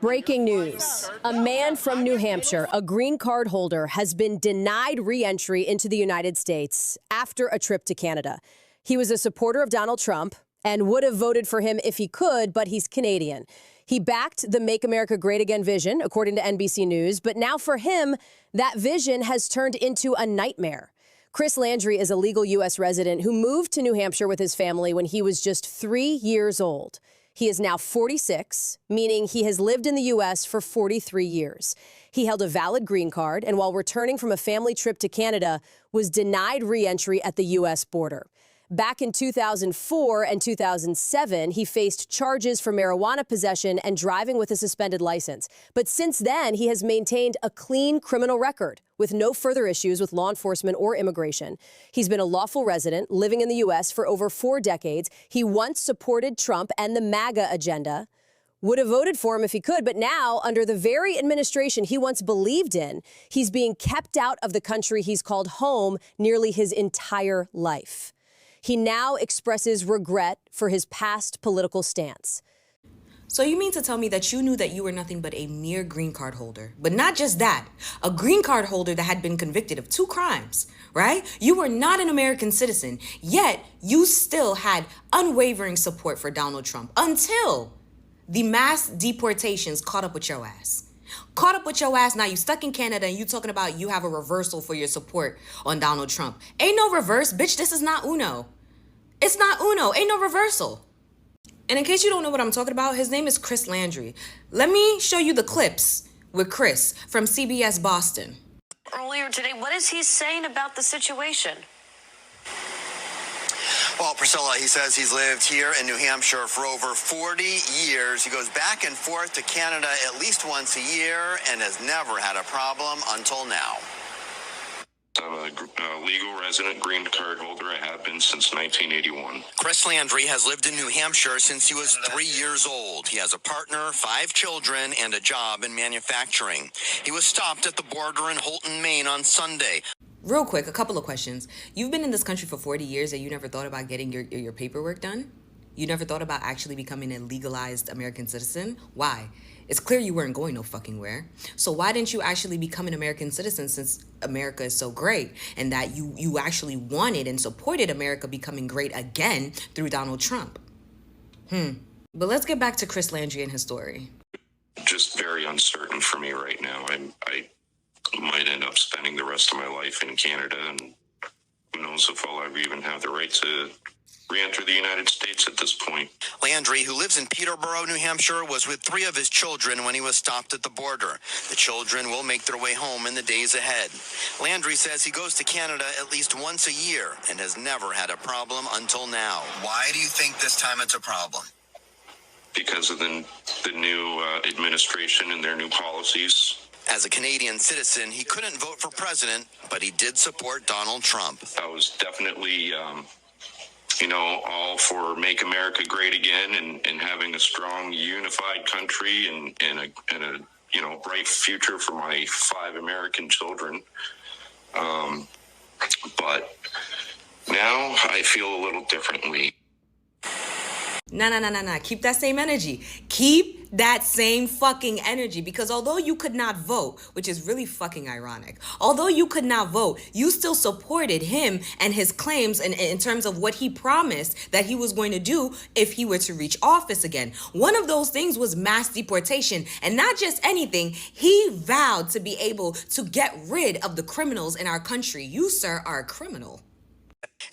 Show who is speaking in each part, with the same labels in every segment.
Speaker 1: Breaking news. A man from New Hampshire, a green card holder, has been denied re-entry into the United States after a trip to Canada. He was a supporter of Donald Trump and would have voted for him if he could, but he's Canadian. He backed the Make America Great Again vision, according to NBC News, but now for him, that vision has turned into a nightmare. Chris Landry is a legal U.S. resident who moved to New Hampshire with his family when he was just 3 years old. He is now 46, meaning he has lived in the U.S. for 43 years. He held a valid green card and while returning from a family trip to Canada, was denied re-entry at the U.S. border. Back in 2004 and 2007, he faced charges for marijuana possession and driving with a suspended license. But since then, he has maintained a clean criminal record with no further issues with law enforcement or immigration. He's been a lawful resident living in the U.S. for over 4 decades. He once supported Trump and the MAGA agenda, would have voted for him if he could, but now, under the very administration he once believed in, he's being kept out of the country he's called home nearly his entire life. He now expresses regret for his past political stance.
Speaker 2: So you mean to tell me that you knew that you were nothing but a mere green card holder? But not just that, a green card holder that had been convicted of 2 crimes, right? You were not an American citizen, yet you still had unwavering support for Donald Trump until the mass deportations caught up with your ass. Caught up with your ass, now you stuck in Canada and you talking about you have a reversal for your support on Donald Trump. Ain't no reverse, bitch, this is not Uno. It's not Uno, ain't no reversal. And in case you don't know what I'm talking about, his name is Chris Landry. Let me show you the clips with Chris from CBS Boston.
Speaker 3: Earlier today, what is he saying about the situation?
Speaker 4: Well, Priscilla, he says he's lived here in New Hampshire for over 40 years. He goes back and forth to Canada at least once a year and has never had a problem until now.
Speaker 5: I'm a legal resident green card holder. I have been since 1981.
Speaker 4: Chris Landry has lived in New Hampshire since he was 3 years old. He has a partner, 5 children, and a job in manufacturing. He was stopped at the border in Holton, Maine on Sunday.
Speaker 2: Real quick, a couple of questions. You've been in this country for 40 years and you never thought about getting your paperwork done? You never thought about actually becoming a legalized American citizen? Why? It's clear you weren't going no fucking where. So why didn't you actually become an American citizen since America is so great and that you actually wanted and supported America becoming great again through Donald Trump? But let's get back to Chris Landry and his story.
Speaker 5: Just very uncertain for me right now. I might end up spending the rest of my life in Canada, and who knows if I'll ever even have the right to re-enter the United States at this point.
Speaker 4: Landry, who lives in Peterborough, New Hampshire, was with 3 of his children when he was stopped at the border. The children will make their way home in the days ahead. Landry says he goes to Canada at least once a year and has never had a problem until now. Why do you think this time it's a problem?
Speaker 5: Because of the new administration and their new policies.
Speaker 4: As a Canadian citizen, he couldn't vote for president, but he did support Donald Trump.
Speaker 5: I was definitely, all for Make America Great Again and having a strong, unified country and a bright future for my 5 American children. But now I feel a little differently.
Speaker 2: Nah. Keep that same energy. Keep that same fucking energy. Because although you could not vote, which is really fucking ironic, although you could not vote, you still supported him and his claims in terms of what he promised that he was going to do if he were to reach office again. One of those things was mass deportation. And not just anything, he vowed to be able to get rid of the criminals in our country. You, sir, are a criminal.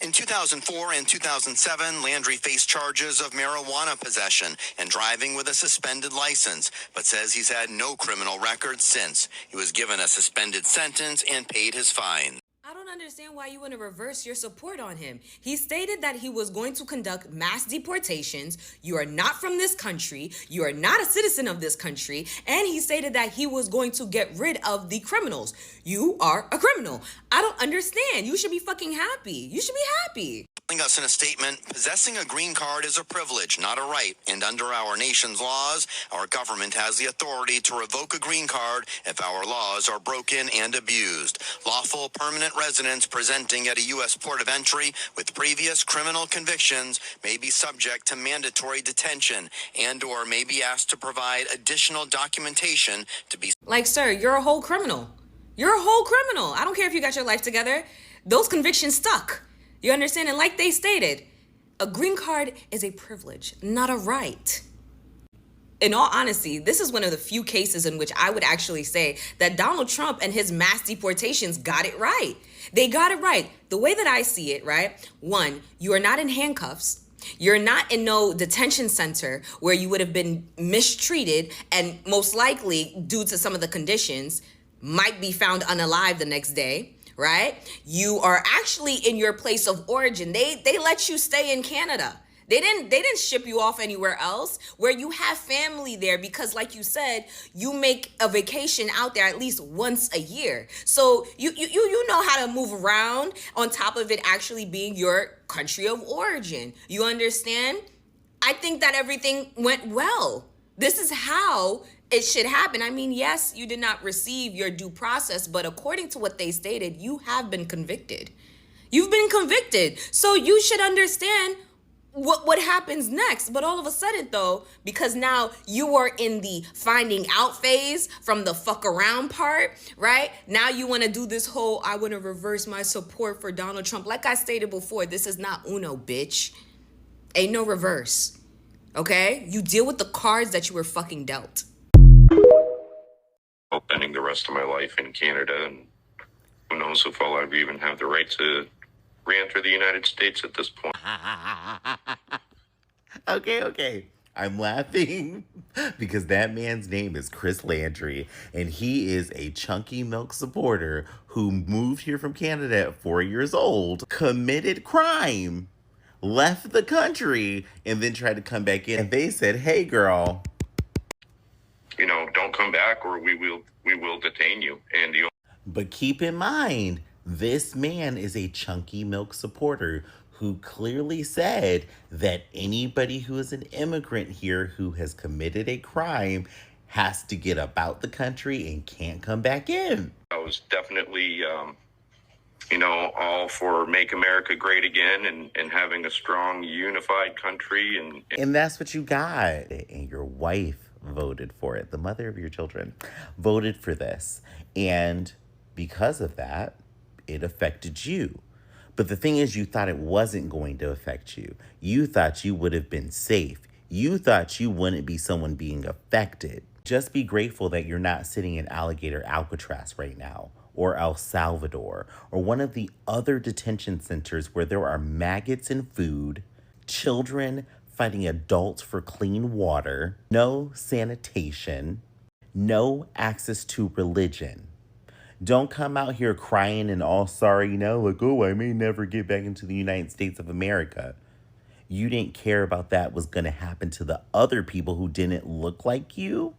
Speaker 4: In 2004 and 2007, Landry faced charges of marijuana possession and driving with a suspended license, but says he's had no criminal record since. He was given a suspended sentence and paid his fine.
Speaker 2: I don't understand why you want to reverse your support on him. He stated that he was going to conduct mass deportations. You are not from this country. You are not a citizen of this country. And he stated that he was going to get rid of the criminals. You are a criminal. I don't understand. You should be fucking happy. You should be happy.
Speaker 4: Telling us in a statement, possessing a green card is a privilege, not a right. And under our nation's laws, our government has the authority to revoke a green card if our laws are broken and abused. Lawful permanent residents presenting at a U.S. port of entry with previous criminal convictions may be subject to mandatory detention and or may be asked to provide additional documentation to be...
Speaker 2: Like, sir, you're a whole criminal. You're a whole criminal. I don't care if you got your life together. Those convictions stuck. You understand? And like they stated, a green card is a privilege, not a right. In all honesty, this is one of the few cases in which I would actually say that Donald Trump and his mass deportations got it right. They got it right. The way that I see it, right? One, you are not in handcuffs. You're not in no detention center where you would have been mistreated and most likely, due to some of the conditions, might be found unalive the next day. Right? You are actually in your place of origin. They let you stay in Canada. They didn't ship you off anywhere else where you have family there because, like you said, you make a vacation out there at least once a year. So you know how to move around on top of it actually being your country of origin. You understand? I think that everything went well. This is how it should happen. I mean, yes, you did not receive your due process, but according to what they stated, you have been convicted. You've been convicted. So you should understand what happens next. But all of a sudden, though, because now you are in the finding out phase from the fuck around part, right? Now you want to do this whole, I want to reverse my support for Donald Trump. Like I stated before, this is not Uno, bitch. Ain't no reverse. Okay? You deal with the cards that you were fucking dealt.
Speaker 5: Spending the rest of my life in Canada, and who knows if I'll ever even have the right to re-enter the United States at this point.
Speaker 6: Okay. I'm laughing because that man's name is Chris Landry, and he is a chunky milk supporter who moved here from Canada at 4 years old, committed crime, left the country, and then tried to come back in. And they said, hey, girl,
Speaker 5: You know, don't come back or we will detain you.
Speaker 6: But keep in mind, this man is a chunky milk supporter who clearly said that anybody who is an immigrant here who has committed a crime has to get about the country and can't come back in.
Speaker 5: I was definitely, all for Make America Great Again and having a strong, unified country.
Speaker 6: And that's what you got. And your wife voted for it. The mother of your children voted for this. And because of that, it affected you. But the thing is, you thought it wasn't going to affect you. You thought you would have been safe. You thought you wouldn't be someone being affected. Just be grateful that you're not sitting in Alligator Alcatraz right now, or El Salvador, or one of the other detention centers where there are maggots in food, children fighting adults for clean water, no sanitation, no access to religion. Don't come out here crying and all sorry, like, oh, I may never get back into the United States of America. You didn't care about that was going to happen to the other people who didn't look like you.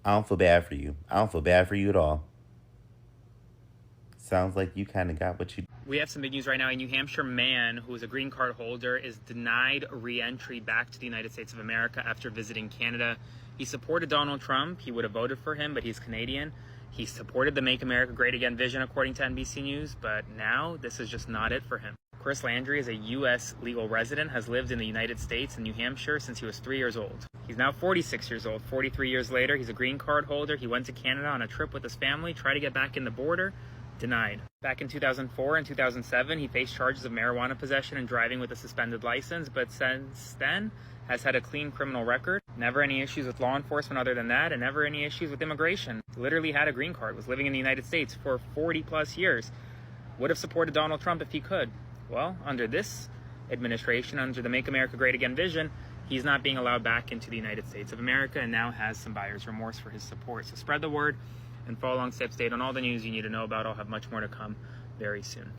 Speaker 6: I don't feel bad for you. I don't feel bad for you at all. Sounds like you kind of got what you...
Speaker 7: We have some big news right now. A New Hampshire man who is a green card holder is denied re-entry back to the United States of America after visiting Canada. He supported Donald Trump. He would have voted for him, but he's Canadian. He supported the Make America Great Again vision, according to NBC News, but now this is just not it for him. Chris Landry is a U.S. legal resident, has lived in the United States and New Hampshire since he was 3 years old. He's now 46 years old. 43 years later, he's a green card holder. He went to Canada on a trip with his family, tried to get back in the border, denied. Back in 2004 and 2007, he faced charges of marijuana possession and driving with a suspended license, but since then has had a clean criminal record. Never any issues with law enforcement other than that, and never any issues with immigration. Literally had a green card, was living in the United States for 40 plus years. Would have supported Donald Trump if he could. Well, under this administration, under the Make America Great Again vision, he's not being allowed back into the United States of America and now has some buyer's remorse for his support. So spread the word and follow along stay up to date on all the news you need to know about. I'll have much more to come very soon.